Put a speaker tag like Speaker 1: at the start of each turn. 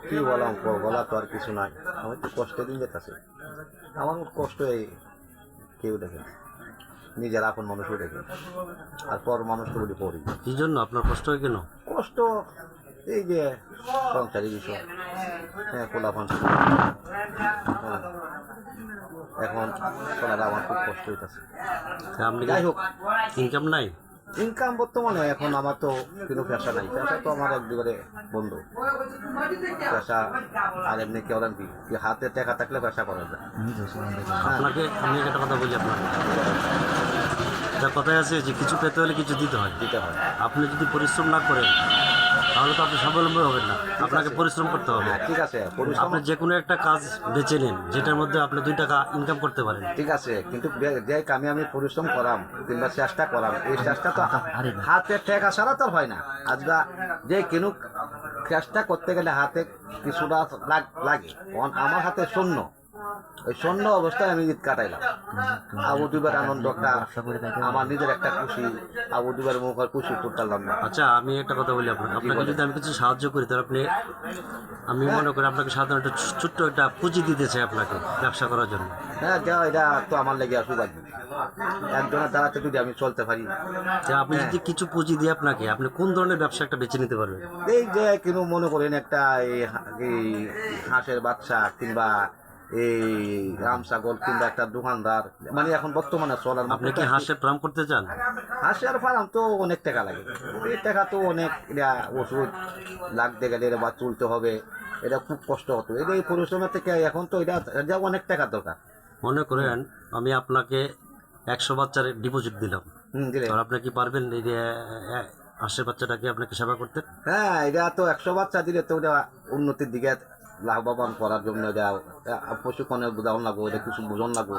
Speaker 1: কি বললাম, বলা তো আর কিছু নাই। আমি তো কষ্টের দিন যেতেছে, আমার কষ্ট এই কেউ দেখে না। নিজের আপন মানুষও দেখে না, আর পর মানুষকে বলি পড়ি।
Speaker 2: কি জন্য আপনার কষ্ট হয় কেন?
Speaker 1: কষ্ট এই যে সংসারী বিষয়, হ্যাঁ, পোলাপান, হ্যাঁ, এখন চলাটা আমার খুব কষ্ট হইতেছে।
Speaker 2: তা আপনি
Speaker 1: যাই হোক,
Speaker 2: ইনকাম নাই?
Speaker 1: ইনকাম বর্তমানে এখন আমার তো কোনো পেশা নাই। পেশা তো আমার একবারে বন্ধ। পেশা আর এমনি কেউ কি হাতে টাকা থাকলে পেশা করা যায়।
Speaker 2: আপনাকে আমি একটা কথা বলি আপনাকে, একটা কথাই আছে যে কিছু পেতে হলে কিছু দিতে হয়।
Speaker 1: দিতে হয়।
Speaker 2: আপনি যদি পরিশ্রম না করেন তাহলে তো আপনি স্বাবলম্বী হবেন না, আপনাকে পরিশ্রম করতে হবে।
Speaker 1: হ্যাঁ, ঠিক আছে, পরিশ্রম
Speaker 2: আপনি যে কোনো একটা কাজ বেছে নিন যেটার মধ্যে আপনি 2 টাকা ইনকাম করতে পারেন।
Speaker 1: ঠিক আছে, কিন্তু যে কামে আমি পরিশ্রম করাম কিংবা চেষ্টা করাম, এই চেষ্টা তো হাতে টেকা ছাড়া তো আর হয় না। আজকা যে কিনুক চেষ্টা করতে গেলে হাতে কিছুটা লাগে। আমার হাতে শূন্য, ওই শূন্য অবস্থায় আমি ঈদ কাটাইলাম। আবু দুবার আনন্দ একটা, আমার নিজের একটা খুশি, আবু দুবার মুখের খুশি করতাম না।
Speaker 2: আচ্ছা, আমি একটা কথা বলি আপনাকে যদি আমি কিছু সাহায্য করি তাহলে আপনি, আমি মনে করি আপনাকে সাধারণ একটা ছোট্ট একটা পুঁজি দিতে চাই আপনাকে ব্যবসা করার জন্য।
Speaker 1: হ্যাঁ, যা এটা তো আমার লেগে সৌভাগ্য, একজনের দ্বারাতে যদি আমি চলতে পারি।
Speaker 2: যে আপনি যদি কিছু পুঁজি দিয়ে আপনাকে, আপনি কোন ধরনের ব্যবসা একটা বেছে নিতে পারবেন?
Speaker 1: এই যে কিন্তু মনে করেন একটা এই হাঁসের বাচ্চা কিংবা এই রাম ছাগল কিংবা একটা দোকানদার, মানে এখন বর্তমানে চলার মতো।
Speaker 2: আপনি কি হাঁসের ফার্ম করতে চান?
Speaker 1: হাঁসের ফার্ম তো অনেক টাকা লাগে, এই টাকা তো অনেক, এটা ওষুধ লাগতে গেলে এটা বা তুলতে হবে, এটা খুব কষ্ট হতো। এটা এই পরিশ্রমের থেকে এখন তো এটা অনেক টাকা দরকার।
Speaker 2: মনে করেন আমি আপনাকে 100 বাচ্চার ডিপোজিট দিলাম,
Speaker 1: দিলে
Speaker 2: আর আপনি কি পারবেন এই যে হাঁসের বাচ্চাটাকে আপনাকে সেবা করতে?
Speaker 1: হ্যাঁ, এটা তো 100 বাচ্চা দিলে তো ওটা উন্নতির দিকে লাভবান করার জন্য, এটা পশুপালনের বোঝানো লাগবো, এটা কিছু বোঝন লাগবো।